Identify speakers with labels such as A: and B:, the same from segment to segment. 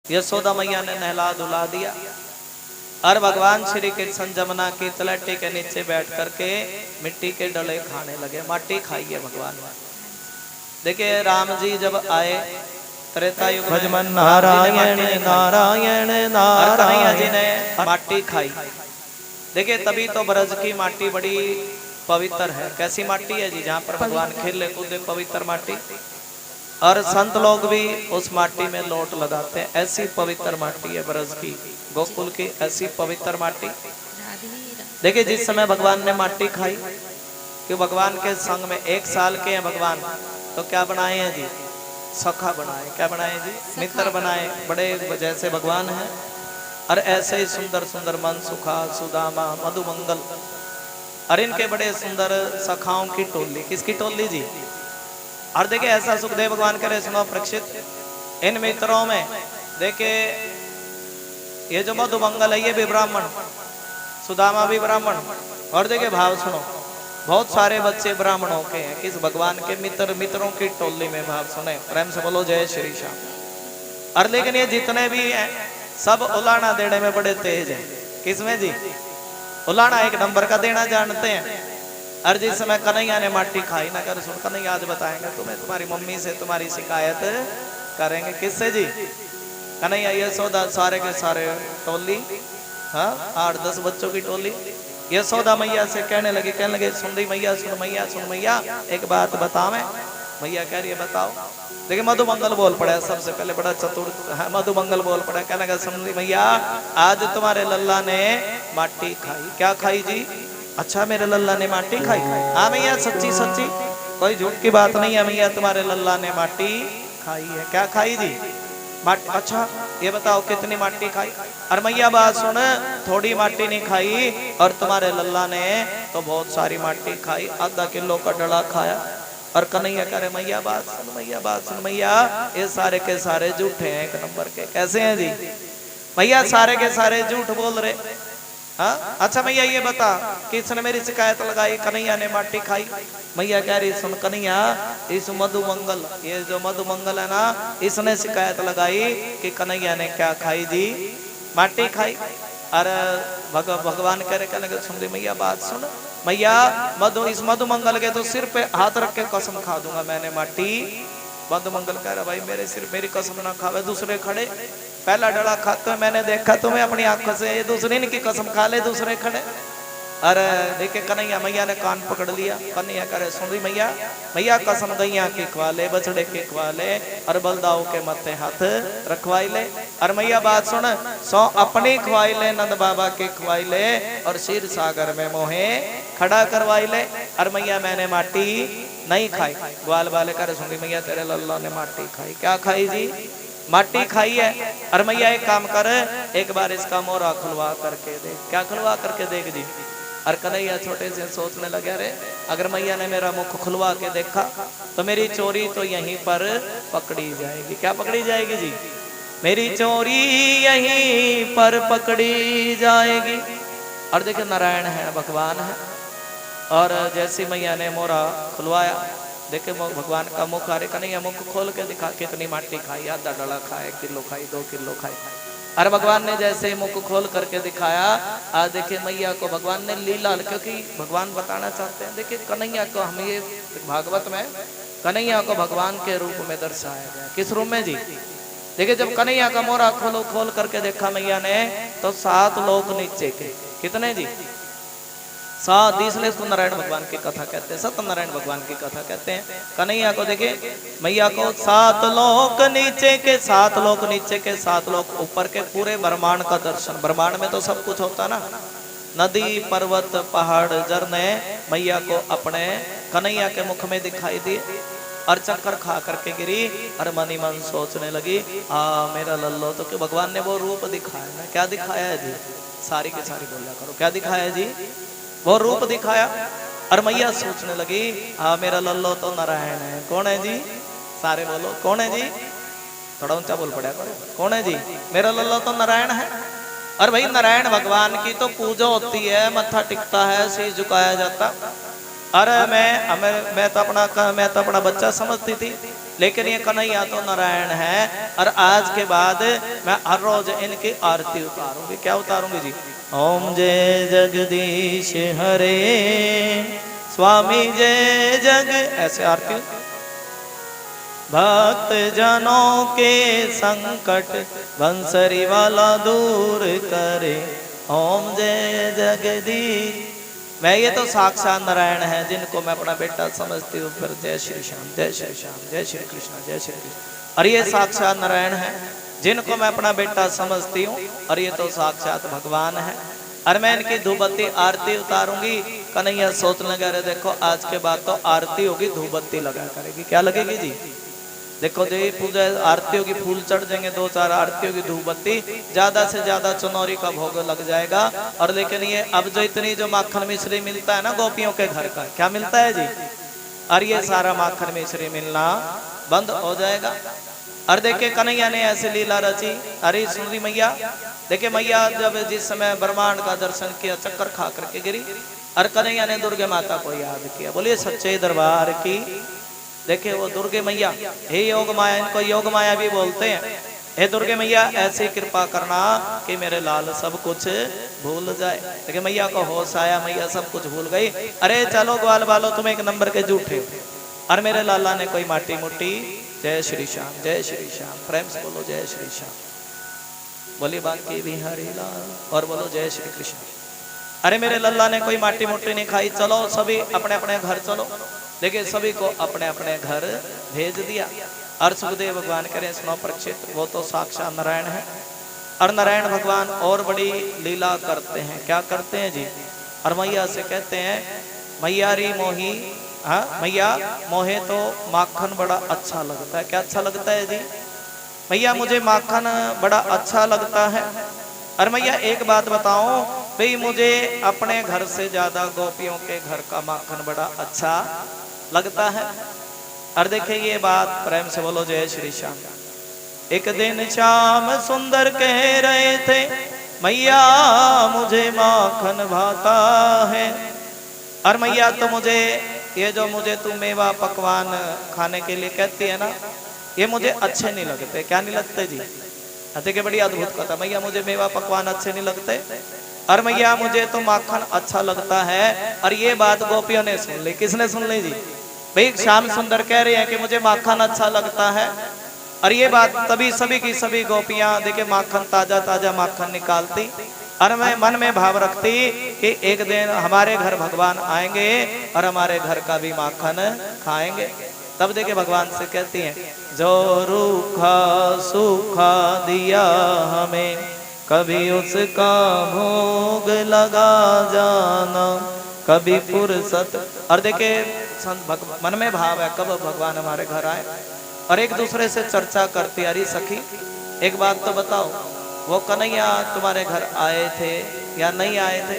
A: यशोदा मैया ने नहला धुला दिया और भगवान श्री कृष्ण जमुना की तलहटी के नीचे बैठ करके मिट्टी के डले खाने लगे। माटी खाई है भगवान ने। देखिए राम जी जब आए त्रेता युग में,
B: भजमन नारायण नारायण नारायण
A: जी ने माटी खाई। देखिए तभी तो ब्रज की माटी बड़ी पवित्र है। कैसी माटी है जी? जहाँ पर भगवान खेले कूदे, पवित्र माटी। और संत लोग भी उस माटी में लोट लगाते हैं। ऐसी पवित्र माटी है ब्रज की, गोकुल की ऐसी पवित्र माटी। देखिए जिस समय भगवान ने माटी खाई कि भगवान के संग में 1 साल के हैं भगवान, तो क्या बनाए हैं जी? सखा बनाए। क्या बनाए जी? मित्र बनाए। बड़े जैसे भगवान हैं और ऐसे ही सुंदर सुंदर मनसुखा, सुदामा, मधुमंगल और इनके बड़े सुंदर सखाओं की टोली। किसकी टोली जी? और देखिए ऐसा सुखदेव भगवान करे, सुनो परीक्षित, इन मित्रों में देखिए ये जो मधुमंगल है ये भी ब्राह्मण, सुदामा भी ब्राह्मण। और देखिए भाव सुनो, बहुत सारे बच्चे ब्राह्मणों के हैं। किस भगवान के मित्रों की टोली में। भाव सुने, प्रेम से बोलो जय श्री श्याम। और लेकिन ये जितने भी हैं सब उलाना देने में बड़े तेज हैं। किसमें जी? उलाना 1 नंबर का देना जानते हैं। और जिस समय कन्हैया ने माटी खाई ना, कर सुन कन्हैया आज बताएंगे तुम्हें, तुम्हारी मम्मी से तुम्हारी शिकायत करेंगे। किससे जी? कन्हैया यशोदा सारे के सारे टोली, हाँ 8-10 बच्चों की टोली यशोदा मैया से कहने लगे सुन रही मैया, सुन मैया, सुन मैया एक बात बतावे। मैया कह रही है बताओ। देखिए मधुमंगल बोल पड़ा सबसे पहले, बड़ा चतुर मधुमंगल बोल पड़ा। कहने लगा सुन रही मैया, आज तुम्हारे लल्ला ने माटी खाई। क्या खाई जी? अच्छा मेरे लल्ला ने माटी खाई? हाँ मैया सच्ची सच्ची, कोई झूठ की बात नहीं है मैया, तुम्हारे लल्ला ने माटी खाई है। क्या खाई जी? माटी। अच्छा ये बताओ कितनी माटी खाई? और मैया बात सुन, थोड़ी माटी नहीं खाई और तुम्हारे लल्ला ने तो बहुत सारी माटी खाई, आधा किलो का डला खाया। और कन्हैया करे मैया बात सुन, मैया बात सुन मैया, ये सारे के सारे झूठे हैं 1 नंबर के। कैसे हैं जी? मैया सारे के सारे झूठ बोल रहे। हाँ अच्छा मैया ये बता किसने मेरी शिकायत लगाई? कन्हैया ने माटी खाई। मैया कह रही सुन कन्हैया, इस मधुमंगल, ये जो मधुमंगल है ना, इसने शिकायत लगाई कि कन्हैया ने क्या खाई जी? माटी खाई। और भगवान कह रहे, कहने सुन रही मैया बात सुन मैया, इस मधुमंगल के तो सिर पे हाथ रख के कसम खा दूंगा मैंने माटी। मधुमंगल कह रहा भाई मेरे सिर मेरी कसम ना खावे। दूसरे खड़े, पहला डला खाते हुए मैंने देखा तुम्हें अपनी आंखों से, ये दूसरे इनकी कसम खा ले दूसरे खड़े। अरे देखे कन्हैया, मैया ने कान पकड़ लिया। कन्हैया करे सुन रही मैया, मैया कसम गैया की खवा ले, बछड़े की खवा ले और बलदाऊ के मत्थे हाथ रखवाई ले। और मैया बात सुन, 100 अपनी खवाई ले, नंद बाबा की खवाई ले और क्षीर सागर में मोहे खड़ा करवाई ले। और मैया मैंने माटी नहीं खाई। ग्वाल वाले करे सुन रही मैया, तेरे लल्ला ने माटी खाई। क्या खाई जी? माटी खाई है। और मैया एक काम कर, एक बार इसका मोरा खुलवा करके देख। क्या खुलवा करके देख जी? और कन्हैया छोटे से सोचने लगे, अरे अगर मैया ने मेरा मुख खुलवा के देखा तो मेरी चोरी तो यहीं पर पकड़ी जाएगी। क्या पकड़ी जाएगी जी? मेरी चोरी यहीं पर पकड़ी जाएगी। और देखिए नारायण है, भगवान है। और जैसी मैया ने मोरा खुलवाया, देखे भगवान का मुख, अरे कन्हैया मुख खोल के दिखा कितनी माटी खाई। आधा डला खाए, 1 किलो खाई, 2 किलो खाई। अरे भगवान ने जैसे ही मुख खोल करके दिखाया, आज देखिए मैया को भगवान ने लीला, क्योंकि भगवान बताना चाहते हैं। देखिए कन्हैया को हम ये भागवत में कन्हैया को भगवान के रूप में दर्शाया गया। किस रूप में जी? देखिए जब कन्हैया का मोरा खोल करके देखा मैया ने, तो 7 लोक नीचे के। कितने जी? 7। इसलिए इसको नारायण भगवान की कथा कहते हैं, सत्यनारायण भगवान की कथा कहते हैं। कन्हैया को देखे मैया को 7 लोक नीचे के, 7 लोक नीचे के, 7 लोक ऊपर के, पूरे ब्रह्मांड का दर्शन। ब्रह्मांड में तो सब कुछ होता ना, नदी पर्वत पहाड़ झरने मैया को अपने कन्हैया के मुख में दिखाई दिए। और चक्कर खा करके गिरी और मनी मन सोचने लगी, मेरा लल्लो तो क्यों। भगवान ने वो रूप दिखाया ना। क्या दिखाया है जी? सारी की सारी बोला करो, क्या दिखाया है जी? वो रूप दिखाया। और मैया सोचने लगी, मेरा लल्लो तो नारायण है। कौन है जी? सारे बोलो कौन है जी? थोड़ा ऊंचा बोल पड़ा करो, कौन है जी? मेरा लल्लो तो नारायण है। और भाई नारायण भगवान की तो पूजा होती है, मत्था टिकता है, शीश झुकाया जाता। अरे मैं तो अपना बच्चा समझती थी, लेकिन ये कन्हैया तो नारायण है। और आज के बाद मैं हर रोज इनकी आरती उतारूंगी। क्या उतारूंगी जी?
B: ओम जय जगदीश हरे स्वामी जय जग,
A: ऐसे आरती।
B: भक्त जनों के संकट बंसरी वाला दूर करे। ओम जय जगदीश।
A: मैं ये तो साक्षात नारायण है जिनको मैं अपना बेटा समझती हूँ। फिर जय श्री श्याम, जय श्री श्याम, जय श्री कृष्ण, जय श्री कृष्ण। और ये साक्षात नारायण है जिनको मैं अपना बेटा समझती हूँ। और ये तो साक्षात भगवान है। और मैं इनकी धूपबत्ती आरती उतारूंगी। कन्हैया सोचने लगा, अरे देखो आज के बाद तो आरती होगी, धूपबत्ती लगा करेगी। क्या लगेगी जी? देखो देवी पूजा आरती होगी, फूल चढ़ जाएंगे, 2-4 आरती होगी, धूपबत्ती, ज्यादा से ज्यादा चुनौरी का भोग लग जाएगा। और लेकिन ये अब जो इतनी जो माखन मिश्री मिलता है ना गोपियों के घर का, क्या मिलता है जी? और ये सारा माखन मिश्री मिलना बंद हो जाएगा। और देखिए कन्हैया ने ऐसी लीला रची। अरे सुनरी मैया, देखिए मैया जब जिस समय ब्रह्मांड का दर्शन किया, चक्कर खा करके गिरी। और कन्हैया ने दुर्गे माता को याद किया। बोलिए सच्चे दरबार की। देखिए वो दुर्गे मैया, हे योग माया, इनको योग माया भी बोलते हैं। हे दुर्गे मैया ऐसी कृपा करना कि मेरे लाल सब कुछ भूल जाए। देखिए मैया को होश आया, मैया सब कुछ भूल गई। अरे चलो ग्वाल वालो, तुम एक नंबर के झूठे हो। और मेरे लाला ने कोई माटी मुट्टी। जय श्री श्याम, जय श्री श्याम, प्रेम से बोलो जय श्री श्याम। बोली बाकी बिहारी लाल, और बोलो जय श्री कृष्ण। अरे मेरे लल्ला ने कोई माटी मुट्टी नहीं खाई। चलो सभी अपने अपने घर चलो। देखिए सभी को अपने अपने घर भेज दिया। और सुखदेव भगवान करें सुनो परीक्षित, वो तो साक्षात नारायण है। और नारायण भगवान और बड़ी लीला करते हैं। क्या करते हैं जी? और मैया से कहते हैं, मैया री मोही, हाँ मैया मोहे तो माखन बड़ा अच्छा लगता है। क्या अच्छा लगता है जी? मैया मुझे माखन बड़ा अच्छा लगता है। और मैया एक बात बताओ भाई, मुझे अपने घर से ज्यादा गोपियों के घर का माखन बड़ा अच्छा लगता है। और देखिए ये बात, प्रेम से बोलो जय श्री श्याम। एक दिन श्याम सुंदर कह रहे थे, मैया मुझे माखन भाता है। और मैया तो मुझे ये जो मुझे तू मेवा पकवान खाने के लिए कहती है ना, ये मुझे अच्छे नहीं लगते। क्या नहीं लगते जी? देखिए बड़ी अद्भुत कथा। मैया मुझे मेवा पकवान अच्छे नहीं लगते, और मैया मुझे तो माखन अच्छा लगता है। और ये बात गोपियों ने सुन ली। किसने सुन ली जी? भाई श्याम सुंदर कह रहे हैं कि मुझे माखन अच्छा लगता है। और ये बात तभी सभी की सभी गोपियां देखिए माखन, ताजा ताजा माखन निकालती। और मैं मन में भाव रखती कि एक दिन हमारे घर भगवान आएंगे और हमारे घर का भी माखन खाएंगे। तब देखिए भगवान से कहती हैं, जो रूखा सूखा दिया हमें, कभी उसका भोग लगा जाना, कभी फुर्सत। और देखिए मन में भाव है कब भगवान हमारे घर आए। और एक दूसरे से चर्चा करती, अरे सखी एक बात तो बताओ, वो कन्हैया तुम्हारे घर आए थे या नहीं आए थे?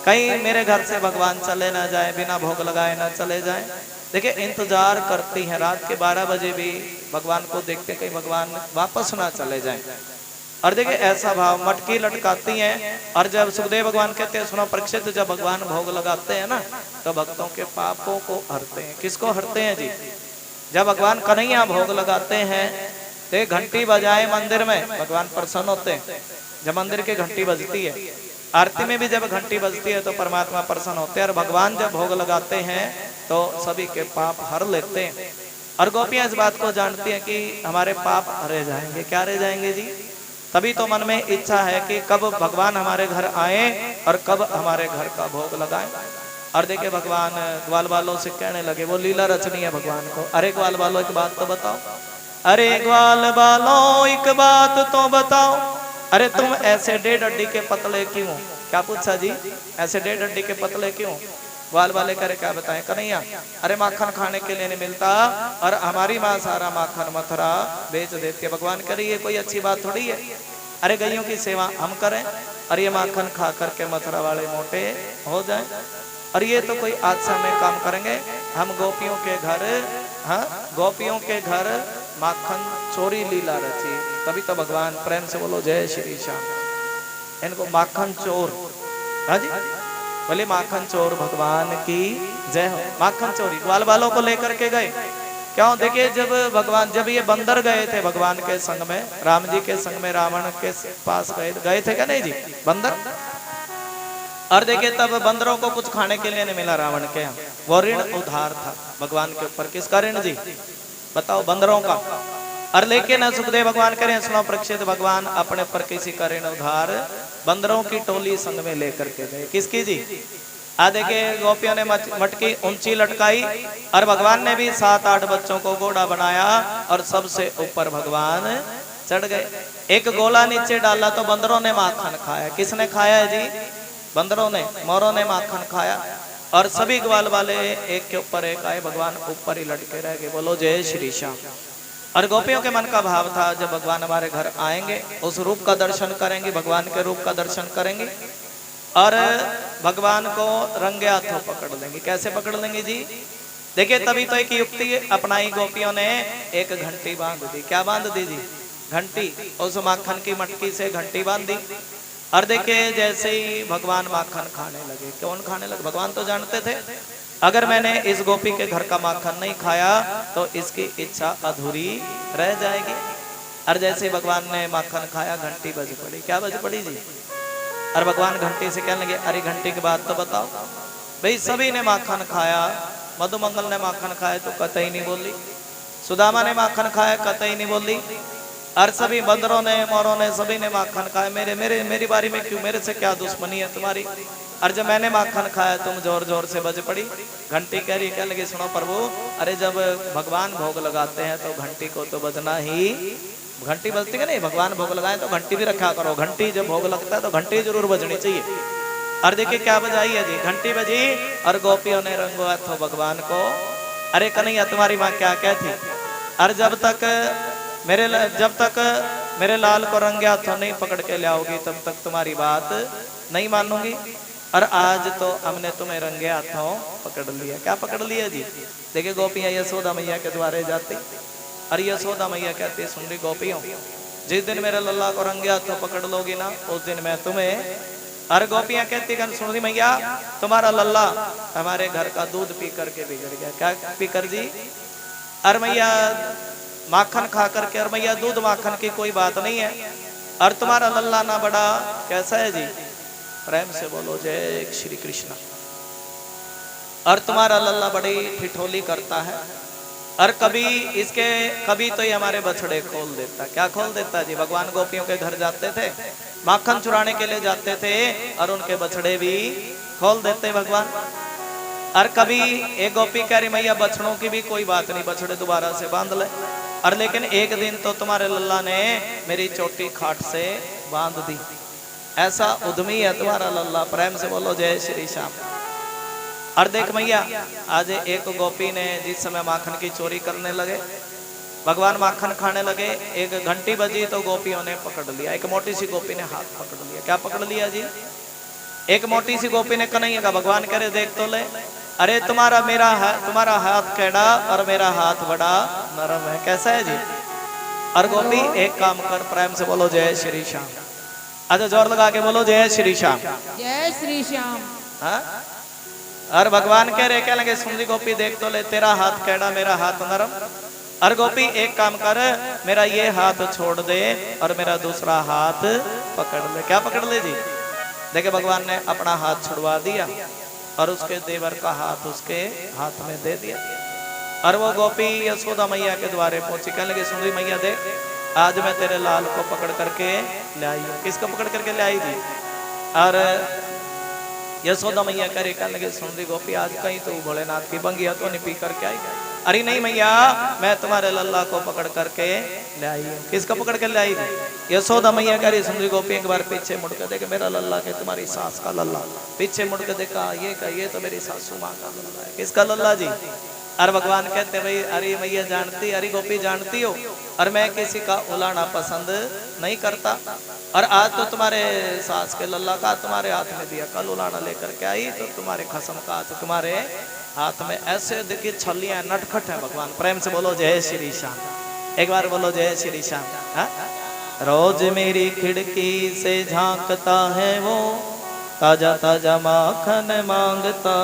A: कहीं मेरे घर से भगवान चले ना जाए, बिना भोग लगाए ना चले जाए। देखिए इंतजार करती हैं, रात के 12 बजे भी भगवान को देखते कहीं भगवान वापस ना चले जाएं। और देखिए ऐसा भाव, मटकी लटकाती हैं। और जब सुखदेव भगवान कहते हैं, सुनो परीक्षित, जब भगवान भोग लगाते हैं ना तो भक्तों के पापों को हरते हैं। किसको हरते हैं जी? जब भगवान कन्हैया भोग लगाते हैं तो घंटी बजाए मंदिर में, भगवान प्रसन्न होते हैं। जब मंदिर की घंटी बजती है, आरती में भी जब घंटी बजती है तो परमात्मा प्रसन्न होते हैं। और भगवान जब भोग लगाते हैं तो सभी के पाप हर लेते हैं। और गोपियां इस बात को जानती हैं कि हमारे पाप हरे जाएंगे। क्या हरे जाएंगे जी? तभी तो मन में इच्छा है कि कब भगवान हमारे घर आए और कब हमारे घर का भोग लगाएं। और देखिए भगवान ग्वाल बालों से कहने लगे, वो लीला रचनी है भगवान को। अरे ग्वाल बालों एक बात तो बताओ, अरे ग्वाल बालों एक बात तो बताओ, अरे तुम ऐसे 1.5 अड्डी के पतले क्यों? क्या पूछा जी? ऐसे 1.5 अड्डी के पतले क्यों? ग्वाल वाले करे क्या बताएं कन्हैया, अरे माखन खाने के लिए नहीं मिलता और हमारी माँ सारा माखन मथुरा बेच देती है। भगवान करे ये कोई अच्छी बात थोड़ी है। अरे गैयों की सेवा हम करें और ये माखन खा करके मथुरा वाले मोटे हो जाएं। और ये तो कोई आज से हमें काम करेंगे, हम गोपियों के घर, हाँ गोपियों के घर माखन चोरी लीला रची। तभी तो भगवान, प्रेम से बोलो जय श्री श्याम। इनको माखन चोर, हाँ जी बोले माखन चोर भगवान की जय हो। माखन चोरी ग्वाल बालों को लेकर के गए क्यों? देखिए जब ये बंदर गए थे भगवान के संग में, राम जी के संग में रावण के पास गए थे क्या नहीं जी बंदर? और देखिए तब बंदरों को कुछ खाने के लिए नहीं मिला रावण के यहाँ, वो ऋण उधार था भगवान के ऊपर। किसका ऋण जी बताओ? बंदरों का। और लेकिन सुखदेव भगवान कह रहे हैं, सुनो परीक्षित, भगवान अपने पर किसी का ऋण उधार बंदरों की टोली संग में लेकर के गए। किसकी जी? देखिए गोपियों ने मटकी ऊंची लटकाई और भगवान ने भी 7-8 बच्चों को घोड़ा बनाया और सबसे ऊपर भगवान चढ़ गए। एक गोला नीचे डाला तो बंदरों ने माखन खाया। किसने खाया है जी? बंदरों ने, मोरों ने माखन खाया। और सभी ग्वाल वाले एक के ऊपर एक आए, भगवान ऊपर ही लटके रह गए। बोलो जय श्री श्याम। और गोपियों के मन का भाव था, जब भगवान हमारे घर आएंगे उस रूप का दर्शन करेंगे, भगवान के रूप का दर्शन करेंगे और भगवान को रंगे हाथों पकड़ लेंगे। कैसे पकड़ लेंगे जी? देखिए तभी तो एक युक्ति अपनाई गोपियों ने, एक घंटी बांध दी। क्या बांध दी जी? घंटी। उस माखन की मटकी से घंटी बांध दी। और देखिए जैसे ही भगवान माखन खाने लगे, कौन खाने लगे? भगवान तो जानते थे अगर मैंने इस गोपी के घर का माखन नहीं खाया तो इसकी इच्छा अधूरी रह जाएगी। और जैसे ही भगवान ने माखन खाया, घंटी बज पड़ी। क्या बज पड़ी जी? और भगवान घंटी से कहने लगे, अरे घंटी की बात तो बताओ भाई। सभी ने माखन खाया, मधुमंगल ने माखन खाया तो कतई नहीं बोली, सुदामा ने माखन खाया कतई नहीं बोली, और सभी बंदरों ने, मोरों ने, सभी ने माखन खाया। मेरी बारी में क्यों? मेरे से क्या दुश्मनी है तुम्हारी? और जब मैंने माखन खाया तुम जोर जोर से बज पड़ी। घंटी कह रही, क्या लगी? सुनो प्रभु, अरे जब भगवान भोग लगाते हैं तो घंटी को तो बजना ही, घंटी बजती है नहीं, भगवान भोग लगाए तो घंटी भी रखा करो। घंटी जब भोग लगता है तो घंटी जरूर बजनी चाहिए। और देखिए क्या बजाई है जी? घंटी बजी और गोपियों ने रंगवा था भगवान को। अरे कन्हैया तुम्हारी माँ क्या कहती? और जब तक मेरे लाल को रंगे हाथों नहीं पकड़ के लाओगी तब तक तुम्हारी बात नहीं मानूंगी। और आज तो हमने तुम्हें रंगे हाथों पकड़ लिया। क्या पकड़ लिया जी? देखिए गोपियां यशोदा मैया के द्वारे जाती और यशोदा मैया कहती, सुन रही गोपियों, जिस दिन मेरे लल्ला को रंगे हाथों पकड़ लोगी ना उस दिन मैं तुम्हें। और गोपियां कहती, सुन रही मैया, तुम्हारा लल्ला हमारे घर का दूध पी करके बिगड़ गया। क्या पी कर जी? और मैया माखन खा करके। और मैया दूध माखन की कोई बात नहीं है, और तुम्हारा लल्ला ना बड़ा कैसा है जी? प्रेम से बोलो जय श्री कृष्ण। और तुम्हारा लल्ला बड़ी ठिठोली करता है, और कभी तो ये हमारे बछड़े खोल देता। क्या खोल देता जी? भगवान गोपियों के घर जाते थे, माखन चुराने के लिए जाते थे और उनके बछड़े भी खोल देते भगवान। और कभी एक गोपी कह रही, मैया बछड़ों की भी कोई बात नहीं, बछड़े दोबारा से बांध ले। और लेकिन एक दिन तो तुम्हारे लल्ला ने मेरी चोटी खाट से बांध दी। ऐसा उद्यमी है तुम्हारा लल्ला। प्रेम से बोलो जय श्री श्याम। और देख मैया, आज एक गोपी ने जिस समय माखन की चोरी करने लगे, भगवान माखन खाने लगे, एक घंटी बजी तो गोपियों ने पकड़ लिया। एक मोटी सी गोपी ने हाथ पकड़ लिया। क्या पकड़ लिया जी? एक मोटी सी गोपी ने कन्हैया का, भगवान करे देख तो ले, अरे तुम्हारा हाथ कैड़ा और मेरा हाथ बड़ा नरम है। कैसा है जी? और गोपी एक काम कर, प्रेम से बोलो जय श्री श्याम। अच्छा जोर लगा के बोलो जय श्री श्याम।
C: जय श्री श्याम।
A: हाँ? और भगवान कह रहे, क्या लगे, सुन ली गोपी देख तो ले, तेरा हाथ कैड़ा मेरा हाथ नरम। और गोपी एक काम कर, मेरा ये हाथ छोड़ दे और मेरा दूसरा हाथ पकड़ ले। क्या पकड़ ले जी? देखिए भगवान ने अपना हाथ छुड़वा दिया और उसके देवर का हाथ उसके हाथ में दे दिया। और वो गोपी यशोदा मैया के द्वारे पहुंची, कहने लगी, सुन रही मैया देख, आज मैं तेरे लाल को पकड़ करके ले आई हूँ। किसको पकड़ करके ले आई थी? और यशोदा मैया करे, कहने लगे, सुन रही गोपी, आज कहीं तो भोलेनाथ की बंगिया तो नहीं पी करके आई? अरे नहीं मैया, मैं तुम्हारे लल्ला को पकड़ करके ले आई हूँ। किसको पकड़ के ले आई थी? यशोदा मैया कह रही, सुन रही गोपी, एक बार पीछे मुड़ के देखे, मेरा लल्ला के तुम्हारी सास का लल्ला। पीछे मुड़ के देखा, ये तो मेरी सासू माँ का लल्ला है। किसका लल्ला जी? और भगवान कहते, भाई अरे मैया जानती, अरे गोपी जानती हो, और मैं किसी का उलाना पसंद नहीं करता। और आज तो तुम्हारे सास के लल्ला का तुम्हारे हाथ में दिया, कल उलाना लेकर के आई तो तुम्हारे खसम का हाथ तुम्हारे हाथ में। ऐसे देखिए छलियां नटखट है भगवान। प्रेम से बोलो जय श्री श्याम। एक बार बोलो जय श्री श्याम। रोज मेरी खिड़की से झांकता है वो, ताजा ताजा माखन मांगता